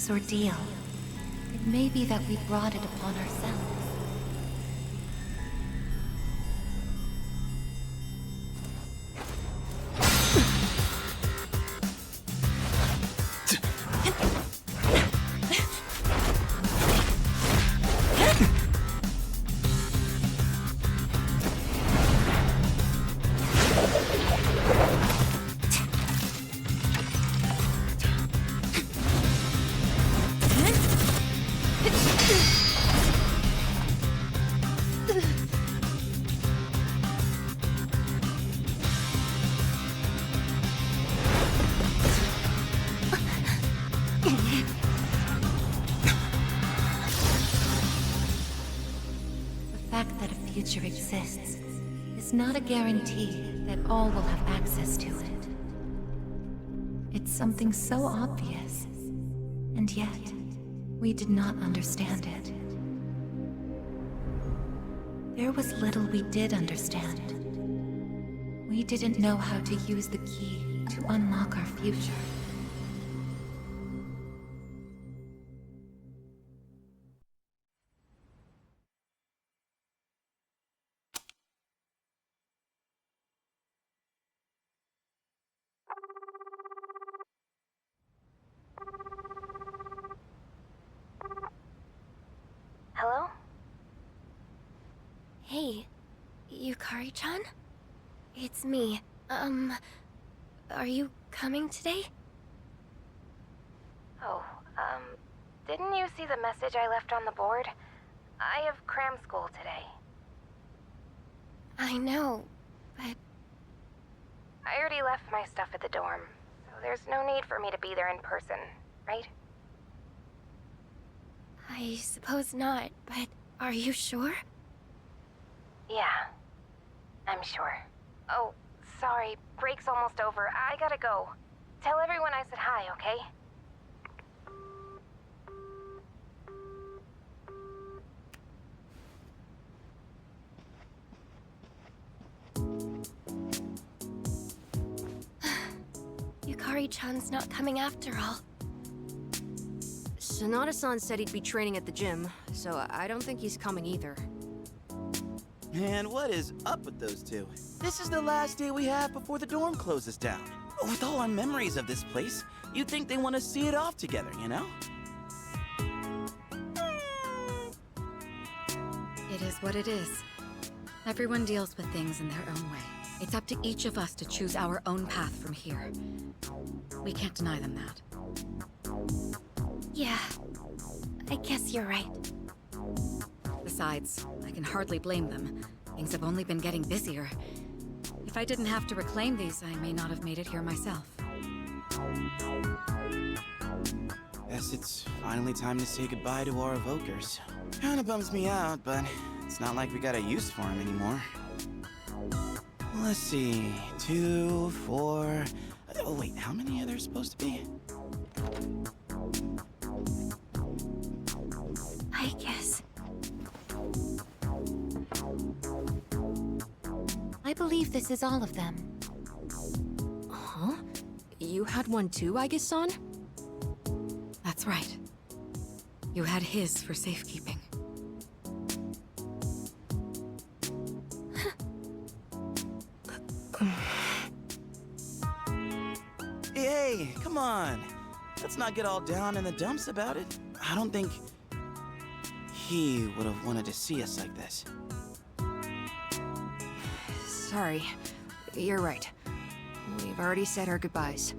this ordeal. It may be that we brought it upon ourselves. Future exists is not a guarantee that all will have access to it. It's something so obvious, and yet we did not understand it. There was little we did understand. We didn't know how to use the key to unlock our future. Hello? Hey, Yukari-chan? It's me. Are you coming today? Oh, didn't you see the message I left on the board? I have cram school today. I know, but... I already left my stuff at the dorm, so there's no need for me to be there in person, right? I suppose not, but are you sure? Yeah, I'm sure. Oh, sorry, break's almost over. I gotta go. Tell everyone I said hi, okay? Yukari-chan's not coming after all. Sanada-san said he'd be training at the gym, so I don't think he's coming either. Man, what is up with those two? This is the last day we have before the dorm closes down. With all our memories of this place, you'd think they want to see it off together, you know? It is what it is. Everyone deals with things in their own way. It's up to each of us to choose our own path from here. We can't deny them that. Yeah, I guess you're right. Besides, I can hardly blame them. Things have only been getting busier. If I didn't have to reclaim these, I may not have made it here myself. Guess it's finally time to say goodbye to our evokers. Kinda bums me out, but it's not like we got a use for them anymore. Let's see, 2, 4... Oh wait, how many are there supposed to be? I guess. I believe this is all of them. Huh? You had one too, Aigis-san? That's right. You had his for safekeeping. Hey, come on. Let's not get all down in the dumps about it. I don't think he would have wanted to see us like this. Sorry. You're right. We've already said our goodbyes.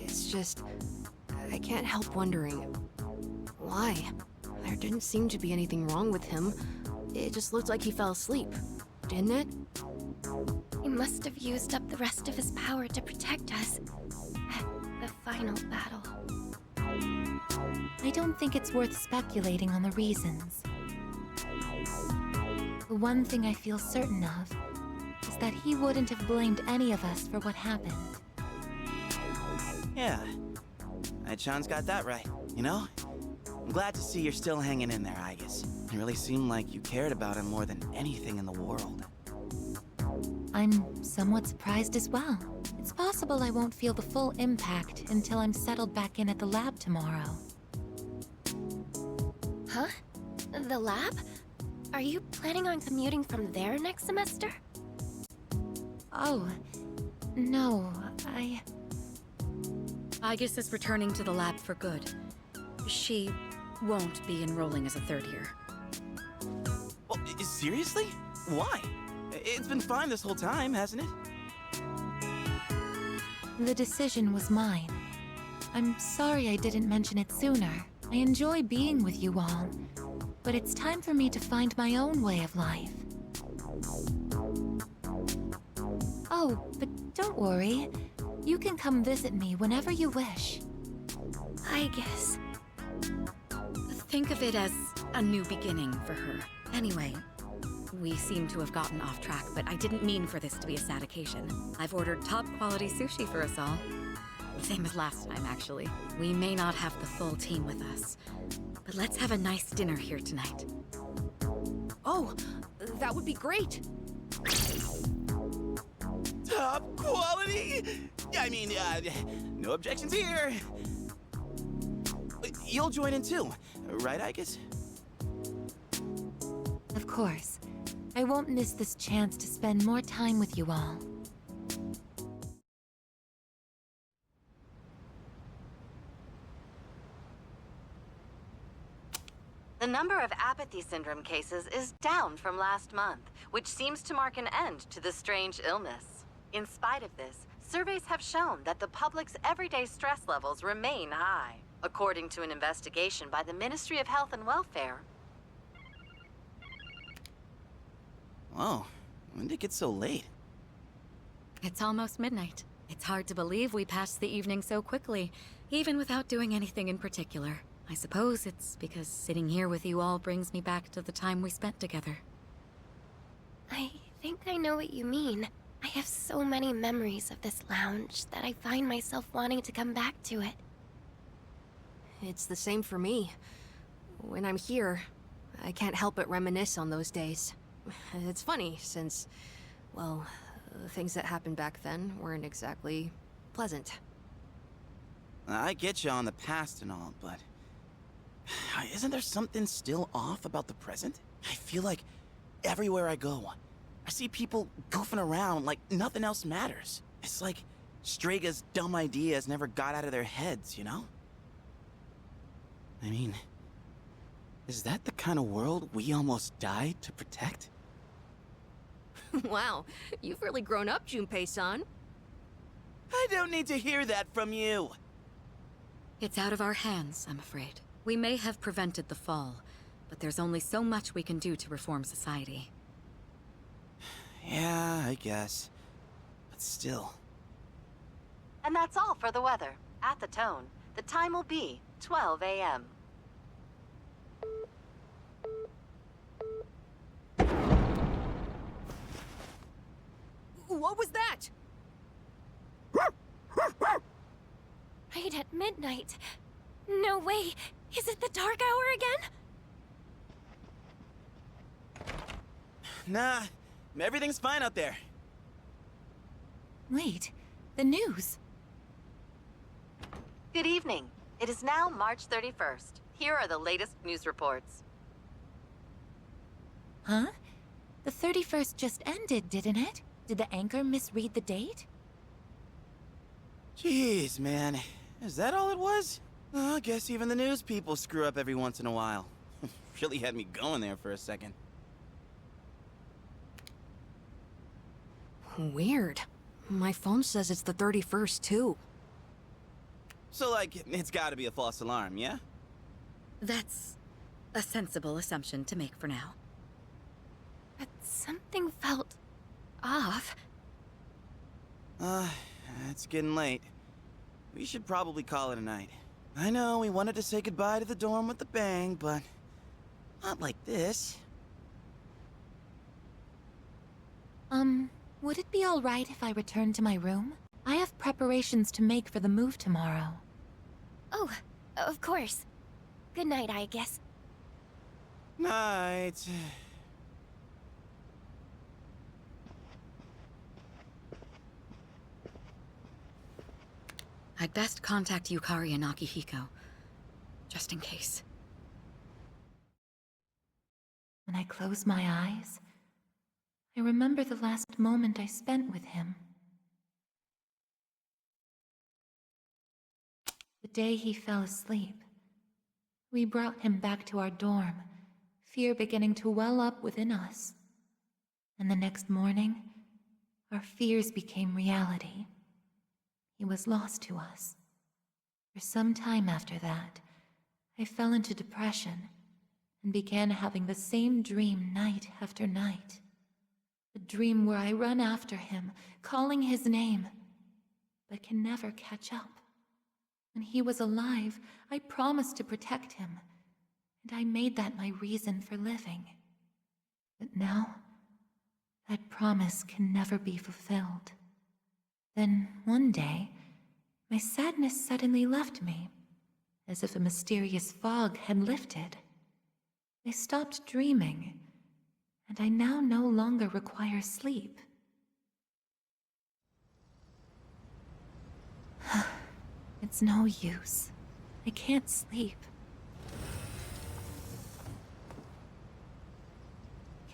It's just... I can't help wondering... why? There didn't seem to be anything wrong with him. It just looked like he fell asleep, didn't it? He must have used up the rest of his power to protect us. At the final battle. I don't think it's worth speculating on the reasons. The one thing I feel certain of is that he wouldn't have blamed any of us for what happened. Yeah. Chan's got that right, you know? I'm glad to see you're still hanging in there, Aigis. It really seemed like you cared about him more than anything in the world. I'm somewhat surprised as well. It's possible I won't feel the full impact until I'm settled back in at the lab tomorrow. Huh? The lab? Are you planning on commuting from there next semester? Oh, no, Aigis is returning to the lab for good. She won't be enrolling as a third year. Oh, seriously? Why? It's been fine this whole time, hasn't it? The decision was mine. I'm sorry I didn't mention it sooner. I enjoy being with you all, but it's time for me to find my own way of life. Oh, but don't worry. You can come visit me whenever you wish. I guess. Think of it as a new beginning for her. Anyway, we seem to have gotten off track, but I didn't mean for this to be a sad occasion. I've ordered top-quality sushi for us all. Same as last time, actually. We may not have the full team with us, but let's have a nice dinner here tonight. Oh, that would be great. Top quality? I mean, no objections here. You'll join in too, right, Aigis? Of course. I won't miss this chance to spend more time with you all. The number of apathy syndrome cases is down from last month, which seems to mark an end to the strange illness. In spite of this, surveys have shown that the public's everyday stress levels remain high, according to an investigation by the Ministry of Health and Welfare. Whoa, when did it get so late? It's almost midnight. It's hard to believe we passed the evening so quickly, even without doing anything in particular. I suppose it's because sitting here with you all brings me back to the time we spent together. I think I know what you mean. I have so many memories of this lounge that I find myself wanting to come back to it. It's the same for me. When I'm here, I can't help but reminisce on those days. It's funny, since, well, the things that happened back then weren't exactly pleasant. I get you on the past and all, but isn't there something still off about the present? I feel like everywhere I go, I see people goofing around like nothing else matters. It's like Straga's dumb ideas never got out of their heads, you know? I mean, is that the kind of world we almost died to protect? Wow, you've really grown up, Junpei-san. I don't need to hear that from you. It's out of our hands, I'm afraid. We may have prevented the fall, but there's only so much we can do to reform society. Yeah, I guess. But still. And that's all for the weather. At the tone, the time will be 12 a.m. What was that? Right at midnight. No way. Is it the dark hour again? Nah, everything's fine out there. Wait, the news. Good evening. It is now March 31st. Here are the latest news reports. Huh? The 31st just ended, didn't it? Did the anchor misread the date? Jeez, man. Is that all it was? I guess even the news people screw up every once in a while. Really had me going there for a second. Weird. My phone says it's the 31st, too. So, like, it's gotta be a false alarm, yeah? That's a sensible assumption to make for now. But something felt off. It's getting late. We should probably call it a night. I know we wanted to say goodbye to the dorm with a bang, but not like this. Would it be all right if I return to my room? I have preparations to make for the move tomorrow. Oh, of course. Good night, I guess. Night. I'd best contact Yukari and Akihiko, just in case. When I close my eyes, I remember the last moment I spent with him. The day he fell asleep, we brought him back to our dorm, fear beginning to well up within us. And the next morning, our fears became reality. He was lost to us. For some time after that, I fell into depression and began having the same dream night after night. A dream where I run after him, calling his name, but can never catch up. When he was alive, I promised to protect him, and I made that my reason for living. But now, that promise can never be fulfilled. Then, one day, my sadness suddenly left me, as if a mysterious fog had lifted. I stopped dreaming, and I now no longer require sleep. It's no use. I can't sleep.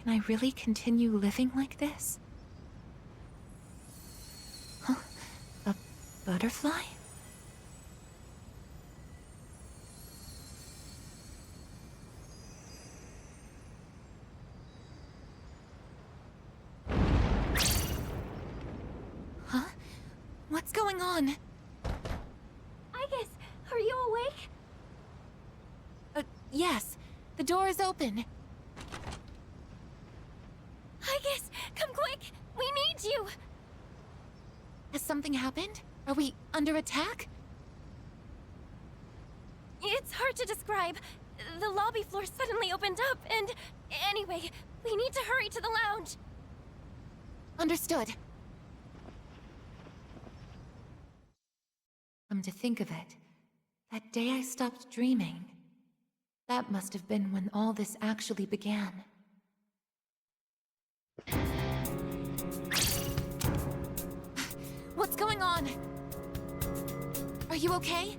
Can I really continue living like this? Huh? A butterfly? Huh? What's going on? Aigis, are you awake? Yes. The door is open. Aigis, come quick! We need you! Has something happened? Are we under attack? It's hard to describe. The lobby floor suddenly opened up, and... Anyway, we need to hurry to the lounge. Understood. Come to think of it, that day I stopped dreaming. That must have been when all this actually began. What's going on? Are you okay?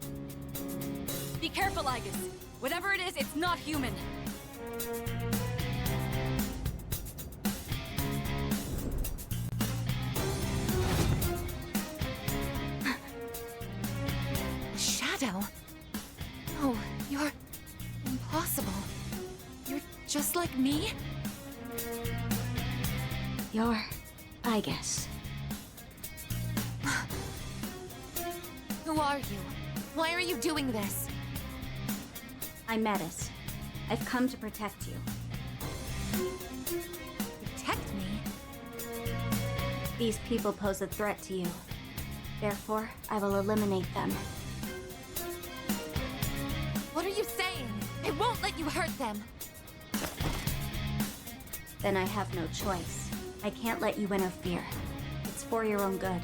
Be careful, Aigis. Whatever it is, it's not human. Shadow? No, you're... impossible. You're just like me? You're Aigis. Who are you? Why are you doing this? I'm Metis. I've come to protect you. Protect me? These people pose a threat to you. Therefore, I will eliminate them. What are you saying? I won't let you hurt them. Then I have no choice. I can't let you interfere. It's for your own good.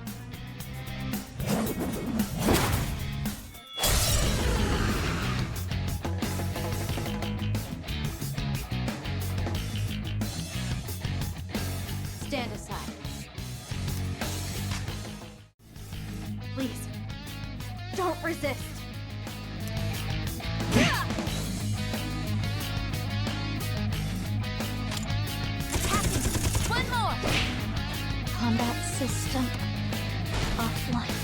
Stand aside. Please, don't resist. One more! Combat system offline.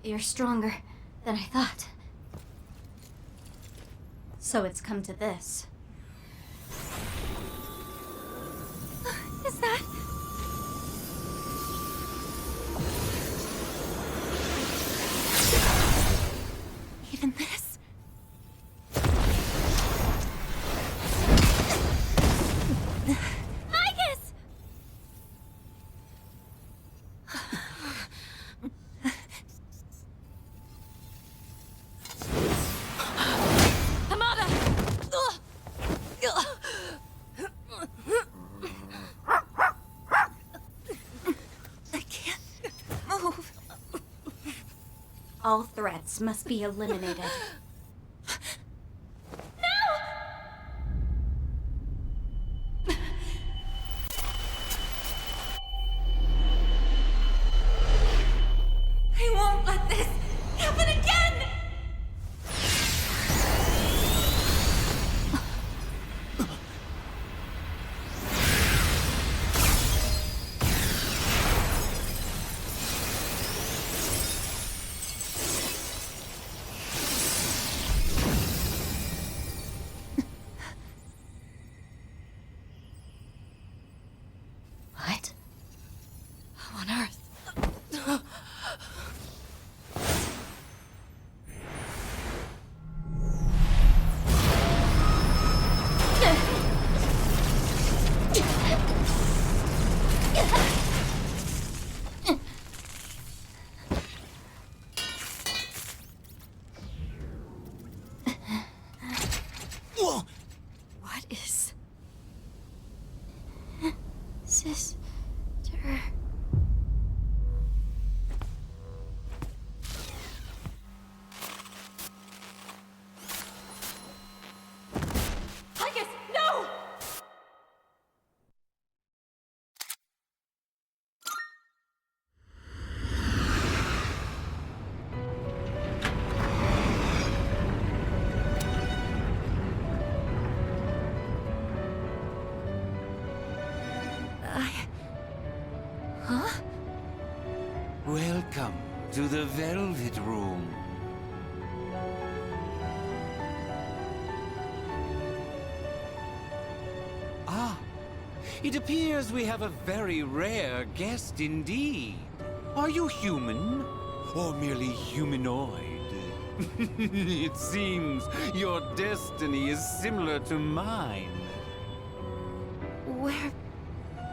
You're stronger than I thought. So it's come to this. Is that... Even this? Aigis! Hamada! I can't move. All threats must be eliminated. I won't let this happen again! Sister. Aigis, no! Huh? Welcome to the Velvet Room. Ah, it appears we have a very rare guest indeed. Are you human? Or merely humanoid? It seems your destiny is similar to mine.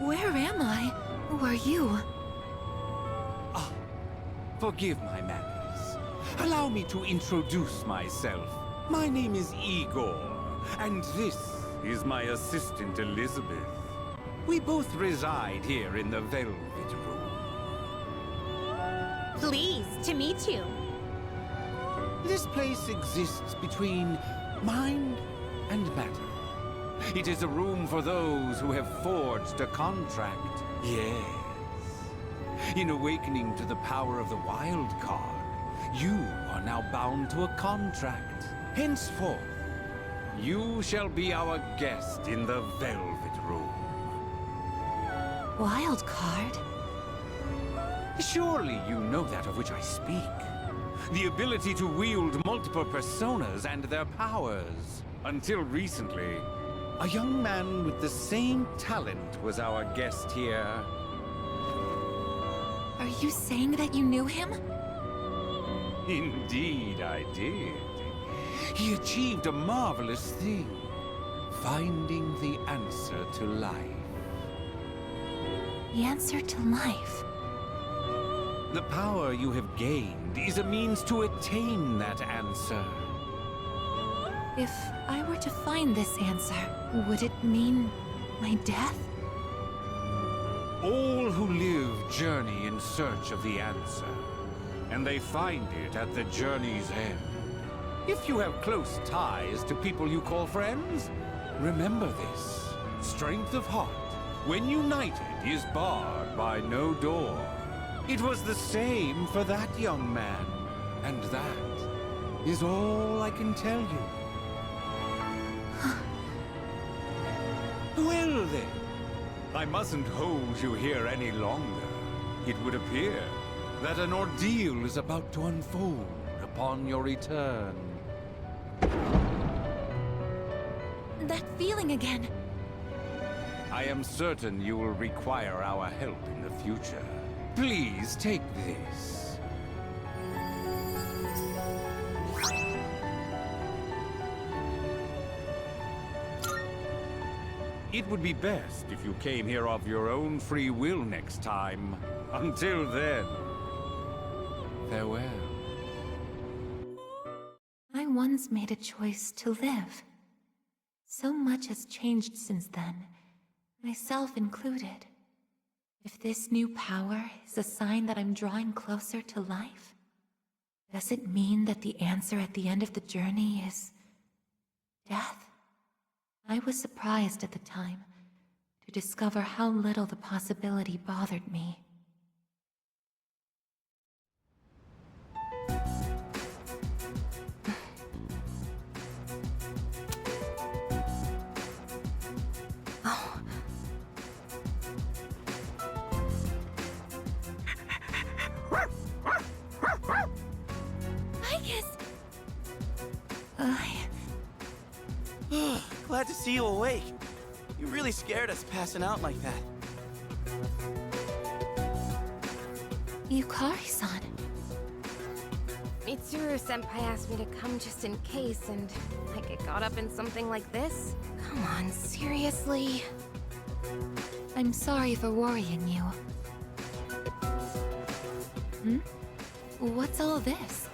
Where am I? Who are you? Ah, forgive my manners. Allow me to introduce myself. My name is Igor, and this is my assistant Elizabeth. We both reside here in the Velvet Room. Pleased to meet you. This place exists between mind and matter. It is a room for those who have forged a contract. Yes. In awakening to the power of the wild card, you are now bound to a contract. Henceforth, you shall be our guest in the Velvet Room. Wild card? Surely you know that of which I speak. The ability to wield multiple personas and their powers. Until recently, a young man with the same talent was our guest here. Are you saying that you knew him? Indeed, I did. He achieved a marvelous thing, finding the answer to life. The answer to life? The power you have gained is a means to attain that answer. If I were to find this answer, would it mean my death? All who live journey in search of the answer, and they find it at the journey's end. If you have close ties to people you call friends, remember this. Strength of heart, when united, is barred by no door. It was the same for that young man, and that is all I can tell you. Well then, I mustn't hold you here any longer. It would appear that an ordeal is about to unfold upon your return. That feeling again. I am certain you will require our help in the future. Please take this. It would be best if you came here of your own free will next time. Until then, farewell. I once made a choice to live. So much has changed since then, myself included. If this new power is a sign that I'm drawing closer to life, does it mean that the answer at the end of the journey is death? I was surprised at the time to discover how little the possibility bothered me. Aigis! Glad to see you awake. You really scared us passing out like that. Yukari-san. Mitsuru-senpai asked me to come just in case, and I get caught up in something like this? Come on, seriously? I'm sorry for worrying you. What's all this?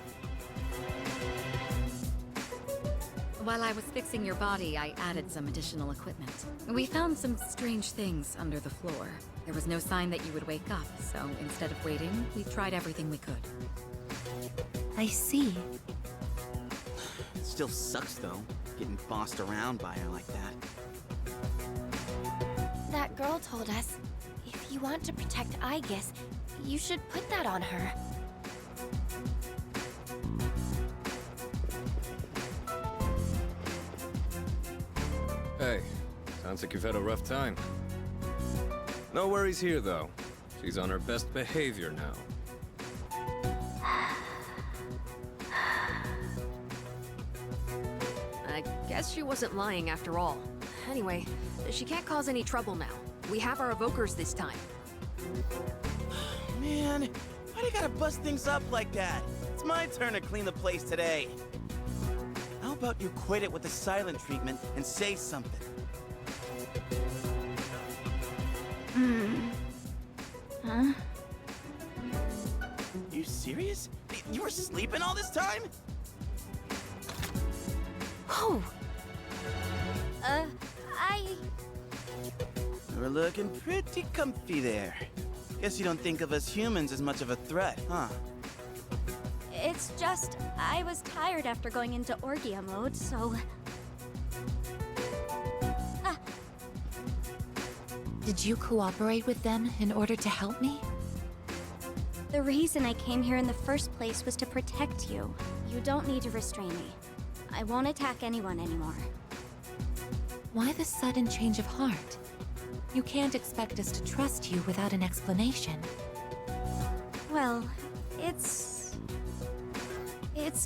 While I was fixing your body, I added some additional equipment. We found some strange things under the floor. There was no sign that you would wake up, so instead of waiting, we tried everything we could. I see. It still sucks, though, getting bossed around by her like that. That girl told us, if you want to protect Aigis, you should put that on her. Hey, sounds like you've had a rough time. No worries here, though. She's on her best behavior now. I guess she wasn't lying after all. Anyway, she can't cause any trouble now. We have our evokers this time. Man, why do you gotta bust things up like that? It's my turn to clean the place today. How about you quit it with the silent treatment and say something? Huh? You serious? You were sleeping all this time? Oh! You're looking pretty comfy there. Guess you don't think of us humans as much of a threat, huh? It's just, I was tired after going into Orgia mode, so... Did you cooperate with them in order to help me? The reason I came here in the first place was to protect you. You don't need to restrain me. I won't attack anyone anymore. Why the sudden change of heart? You can't expect us to trust you without an explanation. Well, it's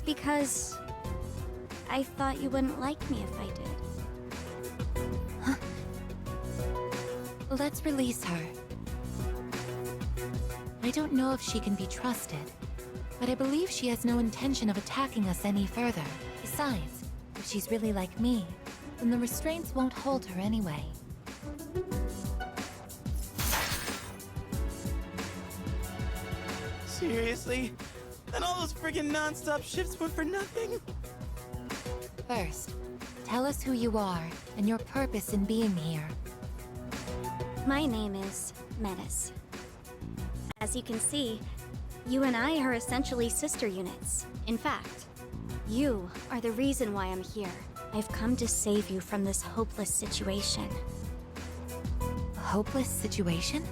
because... I thought you wouldn't like me if I did. Let's release her. I don't know if she can be trusted, but I believe she has no intention of attacking us any further. Besides, if she's really like me, then the restraints won't hold her anyway. Seriously? And all those friggin' non-stop shifts were for nothing? First, tell us who you are and your purpose in being here. My name is Menace. As you can see, you and I are essentially sister units. In fact, you are the reason why I'm here. I've come to save you from this hopeless situation. A hopeless situation?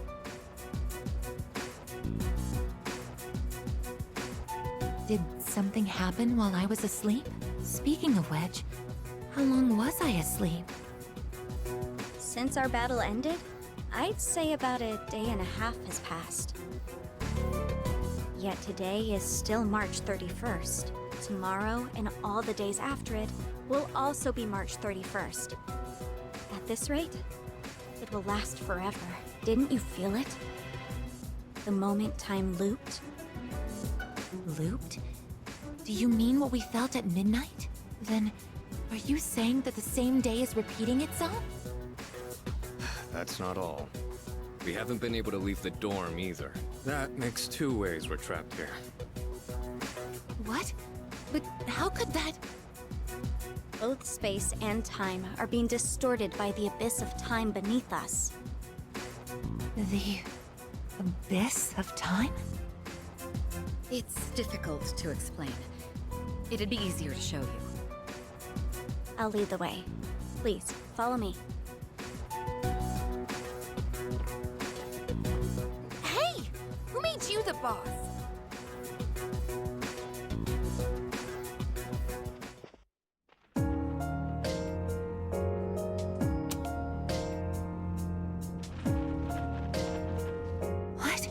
Did something happen while I was asleep? Speaking of which, how long was I asleep? Since our battle ended, I'd say about a day and a half has passed. Yet today is still March 31st. Tomorrow and all the days after it will also be March 31st. At this rate, it will last forever. Didn't you feel it? The moment time looped? Looped? Do you mean what we felt at midnight? Then, are you saying that the same day is repeating itself? That's not all. We haven't been able to leave the dorm either. That makes 2 ways we're trapped here. What? But how could that... Both space and time are being distorted by the abyss of time beneath us. The... abyss of time? It's difficult to explain. It'd be easier to show you. I'll lead the way. Please, follow me. Hey! Who made you the boss? What?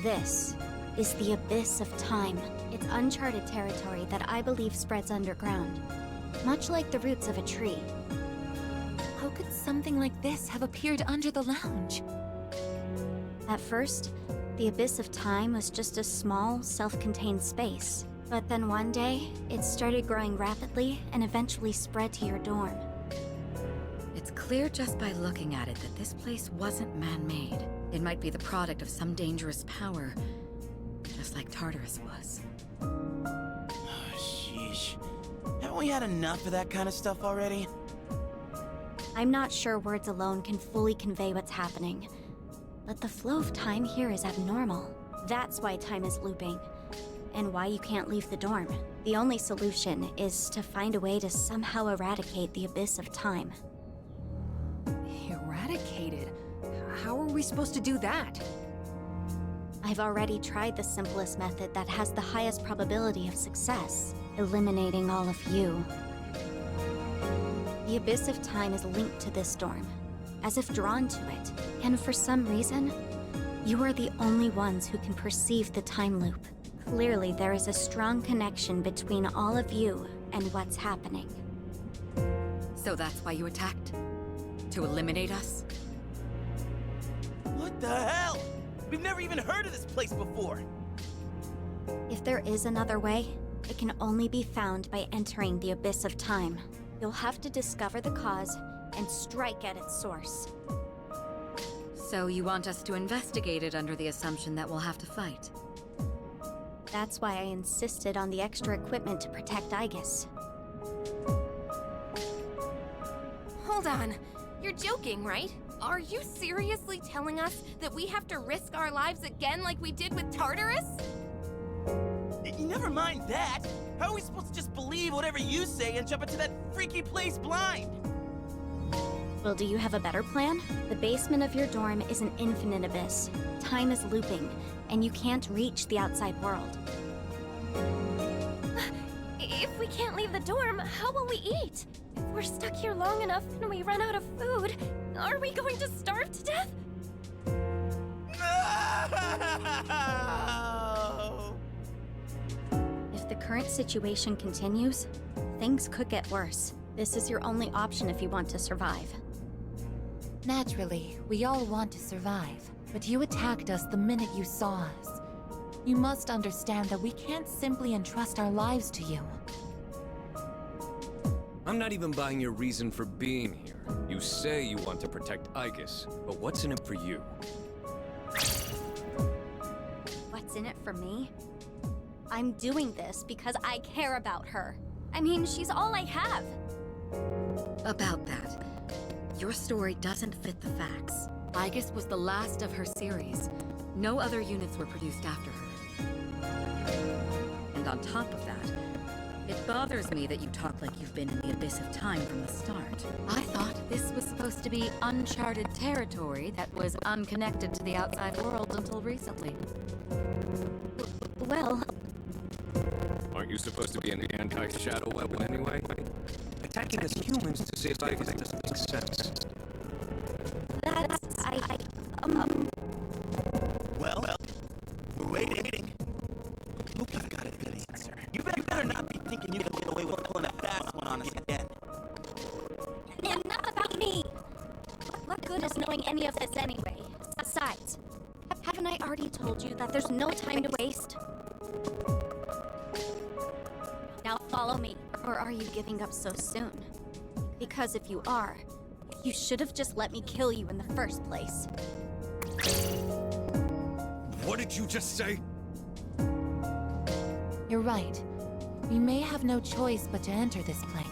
This is the abyss of time. It's uncharted territory that I believe spreads underground, much like the roots of a tree. How could something like this have appeared under the lounge? At first, the abyss of time was just a small, self-contained space. But then one day, it started growing rapidly and eventually spread to your dorm. It's clear just by looking at it that this place wasn't man-made. It might be the product of some dangerous power, just like Tartarus was. Oh, Sheesh. Haven't we had enough of that kind of stuff already? I'm not sure words alone can fully convey what's happening, but the flow of time here is abnormal. That's why time is looping, and why you can't leave the dorm. The only solution is to find a way to somehow eradicate the abyss of time. Eradicated? How are we supposed to do that? I've already tried the simplest method that has the highest probability of success, eliminating all of you. The abyss of time is linked to this dorm, as if drawn to it, and for some reason, you are the only ones who can perceive the time loop. Clearly, there is a strong connection between all of you and what's happening. So that's why you attacked? To eliminate us? What the hell? We've never even heard of this place before. If there is another way, it can only be found by entering the abyss of time. You'll have to discover the cause and strike at its source. So you want us to investigate it under the assumption that we'll have to fight? That's why I insisted on the extra equipment to protect Aigis. Hold on. You're joking, right? Are you seriously telling us that we have to risk our lives again like we did with Tartarus? Never mind that. How are we supposed to just believe whatever you say and jump into that freaky place blind? Well, do you have a better plan? The basement of your dorm is an infinite abyss. Time is looping, and you can't reach the outside world. If we can't leave the dorm, how will we eat? If we're stuck here long enough and we run out of food, are we going to starve to death? No! If the current situation continues, things could get worse. This is your only option if you want to survive. Naturally, we all want to survive, but you attacked us the minute you saw us. You must understand that we can't simply entrust our lives to you. I'm not even buying your reason for being here. You say you want to protect Aigis, but what's in it for you? What's in it for me? I'm doing this because I care about her. I mean, she's all I have. About that, your story doesn't fit the facts. Aigis was the last of her series. No other units were produced after her. And on top of that, it bothers me that you talk like you've been in the abyss of time from the start. I thought this was supposed to be uncharted territory that was unconnected to the outside world until recently. Well, Aren't you supposed to be an anti-shadow weapon anyway? Attacking us humans to see if Aigis doesn't make sense. Well, we're waiting. Hope you've got a good answer. You better not be thinking you can get away with pulling a fast one on us again. Enough about me! What good is knowing any of this anyway? Besides, haven't I already told you that there's no time to waste? Now follow me, or are you giving up so soon? Because if you are, you should have just let me kill you in the first place. What did you just say? You're right. We may have no choice but to enter this place.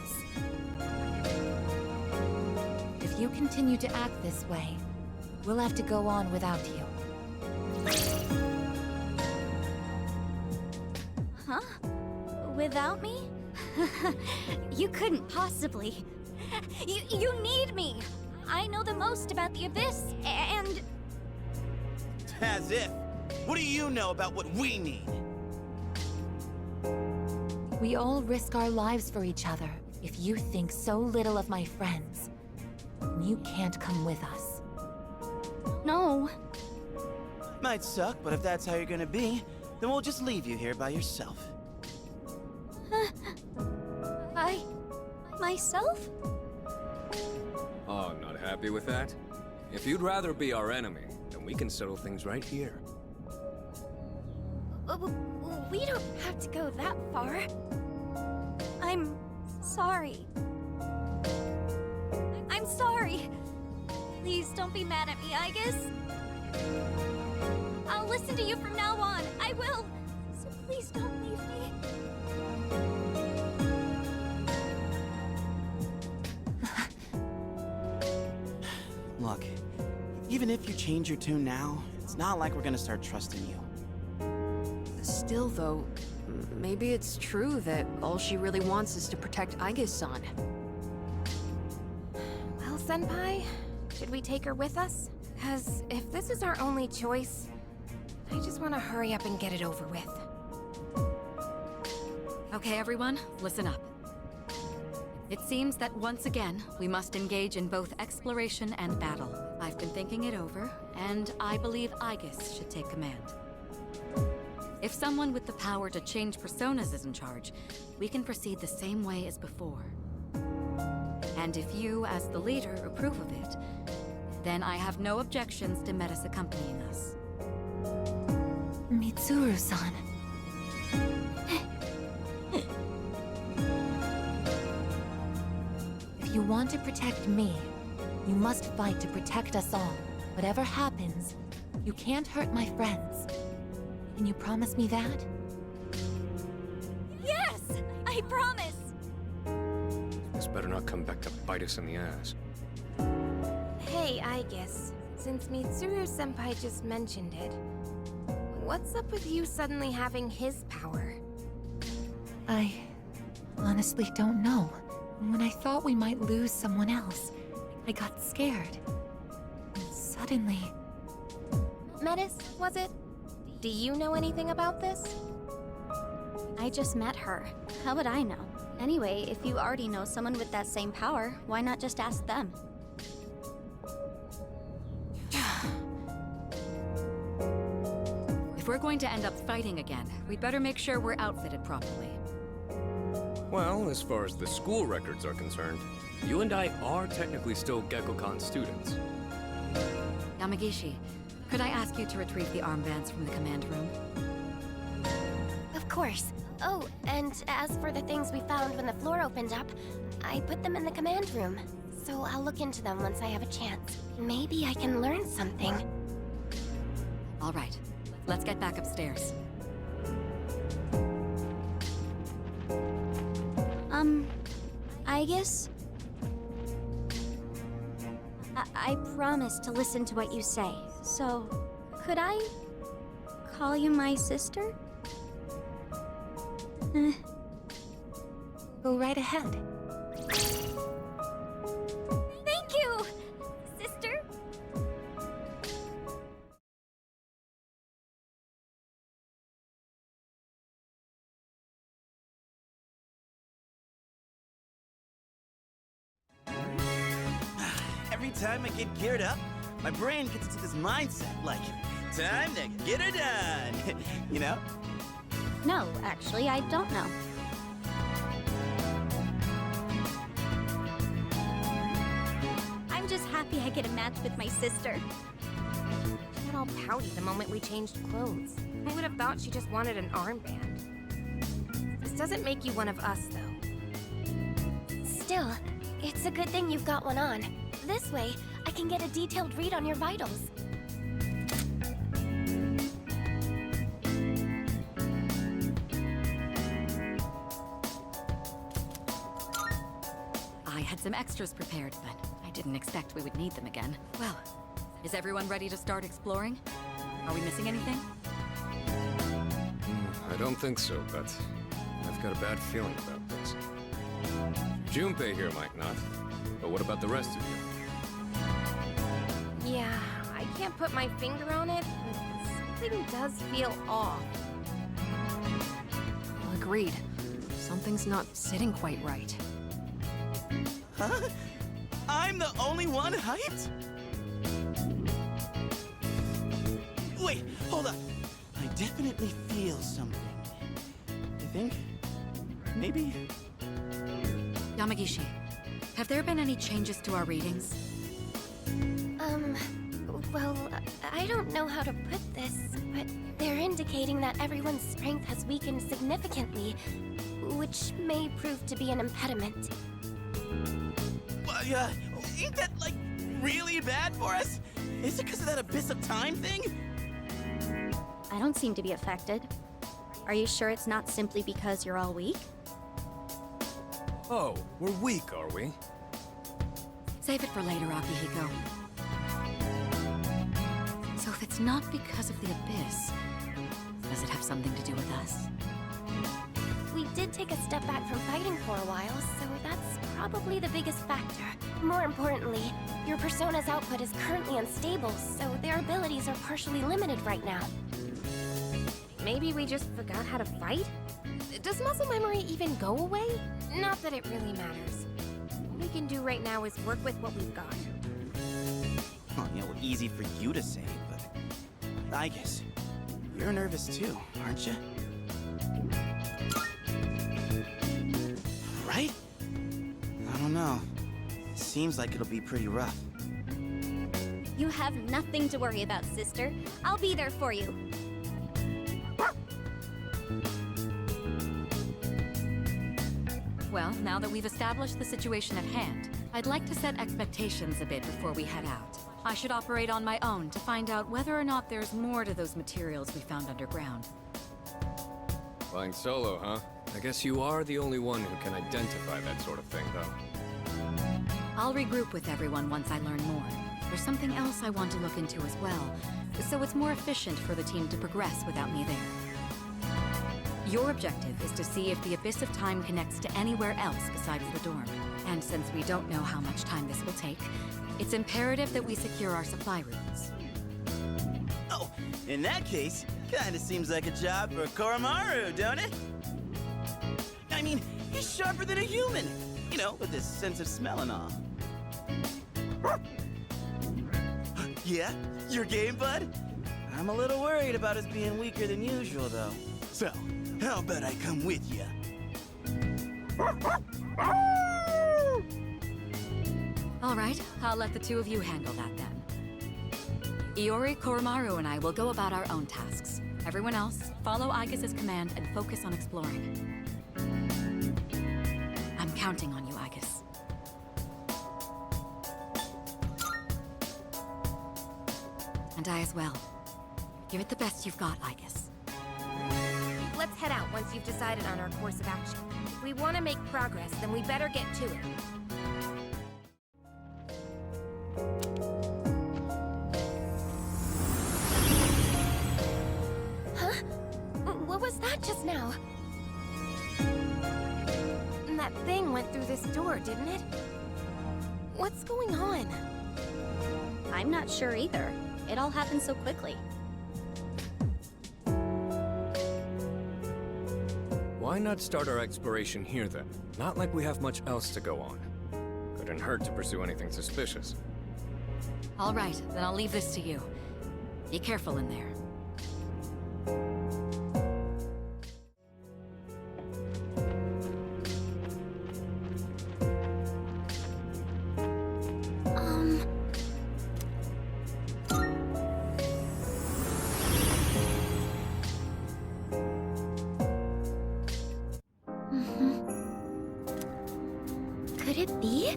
If you continue to act this way, we'll have to go on without you. Huh? Without me? You couldn't possibly. You need me! I know the most about the Abyss, and... As if. What do you know about what we need? We all risk our lives for each other. If you think so little of my friends, you can't come with us. No. Might suck, but if that's how you're gonna be, then we'll just leave you here by yourself. Myself? Oh, not happy with that? If you'd rather be our enemy, then we can settle things right here. We don't have to go that far. I'm sorry. I'm sorry. Please don't be mad at me, Aigis. I'll listen to you from now on. I will. So please don't leave me. Look, even if you change your tune now, it's not like we're gonna start trusting you. Still, though, maybe it's true that all she really wants is to protect Aigis-san. Well, Senpai, should we take her with us? Because if this is our only choice, I just want to hurry up and get it over with. Okay, everyone, listen up. It seems that once again, we must engage in both exploration and battle. I've been thinking it over, and I believe Aigis should take command. If someone with the power to change personas is in charge, we can proceed the same way as before. And if you, as the leader, approve of it, then I have no objections to Metis accompanying us. Mitsuru-san. If you want to protect me, you must fight to protect us all. Whatever happens, you can't hurt my friends. Can you promise me that? Yes! I promise! This better not come back to bite us in the ass. Hey, Aigis, since Mitsuru-senpai just mentioned it, what's up with you suddenly having his power? I honestly don't know. When I thought we might lose someone else, I got scared. And suddenly... Metis, was it? Do you know anything about this? I just met her. How would I know? Anyway, if you already know someone with that same power, why not just ask them? If we're going to end up fighting again, we'd better make sure we're outfitted properly. Well, as far as the school records are concerned, you and I are technically still Gekkokan students. Yamagishi, could I ask you to retrieve the armbands from the command room? Of course. Oh, and as for the things we found when the floor opened up, I put them in the command room. So I'll look into them once I have a chance. Maybe I can learn something. All right, let's get back upstairs. Aigis? I promise to listen to what you say, so could I call you my sister? Go right ahead. Thank you, sister! Every time I get geared up, my brain gets into this mindset like, time to get her done. You know? No, actually, I don't know. I'm just happy I get a match with my sister. She got all pouty the moment we changed clothes. Who would have thought she just wanted an armband? This doesn't make you one of us, though. Still, it's a good thing you've got one on. This way, I can get a detailed read on your vitals. I had some extras prepared, but I didn't expect we would need them again. Well, is everyone ready to start exploring? Are we missing anything? I don't think so, but I've got a bad feeling about this. Junpei here might not, but what about the rest of you? Yeah, I can't put my finger on it, but something does feel off. Agreed. Something's not sitting quite right. Huh? I'm the only one hyped? Wait, hold up. I definitely feel something. You think? Maybe? Yamagishi, have there been any changes to our readings? Well, I don't know how to put this, but they're indicating that everyone's strength has weakened significantly, which may prove to be an impediment. Ain't that, like, really bad for us? Is it because of that abyss of time thing? I don't seem to be affected. Are you sure it's not simply because you're all weak? Oh, we're weak, are we? Save it for later, Akihiko. it's not because of the Abyss. Does it have something to do with us? We did take a step back from fighting for a while, so that's probably the biggest factor. More importantly, your Persona's output is currently unstable, so their abilities are partially limited right now. Maybe we just forgot how to fight? Does muscle memory even go away? Not that it really matters. All we can do right now is work with what we've got. Oh, easy for you to say, but Aigis, you're nervous too, aren't you? Right? I don't know. It seems like it'll be pretty rough. You have nothing to worry about, sister. I'll be there for you. Well, now that we've established the situation at hand, I'd like to set expectations a bit before we head out. I should operate on my own to find out whether or not there's more to those materials we found underground. Flying solo, huh? I guess you are the only one who can identify that sort of thing, though. I'll regroup with everyone once I learn more. There's something else I want to look into as well, so it's more efficient for the team to progress without me there. Your objective is to see if the Abyss of Time connects to anywhere else besides the dorm. And since we don't know how much time this will take, it's imperative that we secure our supply routes. Oh, in that case, kinda seems like a job for Koromaru, don't it? I mean, he's sharper than a human, with his sense of smell and all. Yeah, your game, bud? I'm a little worried about us being weaker than usual, though. So, how about I come with ya? All right, I'll let the two of you handle that then. Iori, Koromaru, and I will go about our own tasks. Everyone else, follow Aigis' command and focus on exploring. I'm counting on you, Aigis. And I as well. Give it the best you've got, Aigis. Let's head out once you've decided on our course of action. If we want to make progress, then we better get to it. Huh? What was that just now? That thing went through this door, didn't it? What's going on? I'm not sure either. It all happened so quickly. Why not start our exploration here, then? Not like we have much else to go on. Couldn't hurt to pursue anything suspicious. All right, then I'll leave this to you. Be careful in there. Could it be?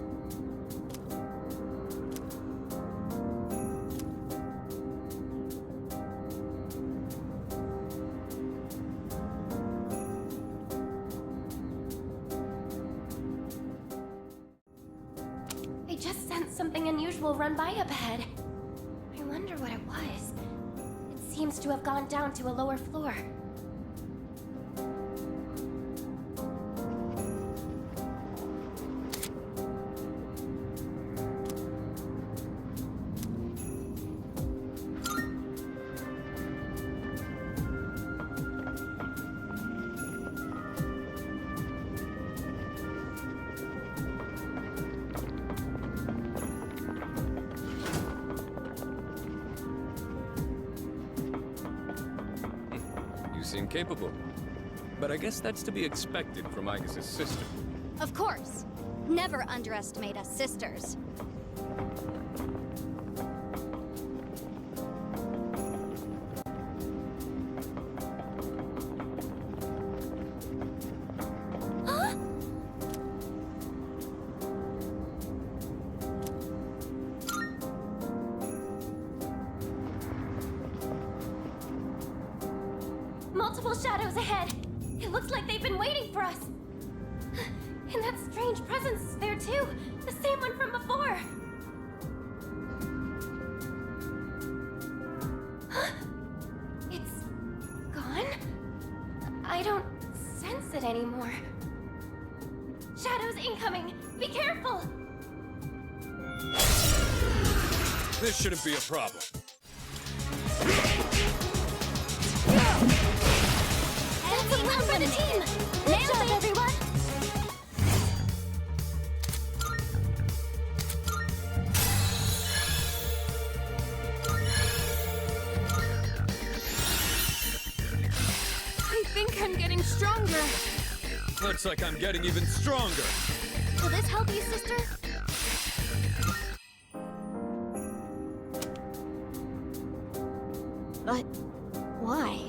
I just sensed something unusual run by up ahead. I wonder what it was. It seems to have gone down to a lower floor. Seem capable. But I guess that's to be expected from Aigis' sister. Of course. Never underestimate us sisters. Multiple shadows ahead. It looks like they've been waiting for us. And that strange presence is there too. The same one from before. it anymore. Shadows incoming! Be careful! This shouldn't be a problem. That's a win for the team! Good job, everyone! I think I'm getting stronger. Looks like I'm getting even stronger. Will this help you, sister? But why?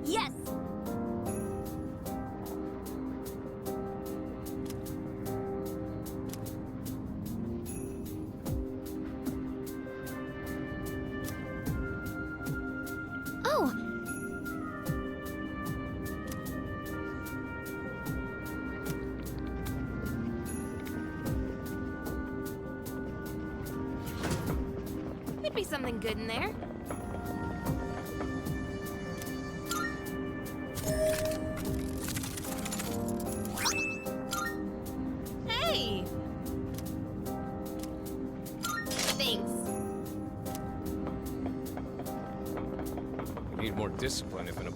Yes! Oh! Could be something good in there. Hey! Thanks. You need more discipline if an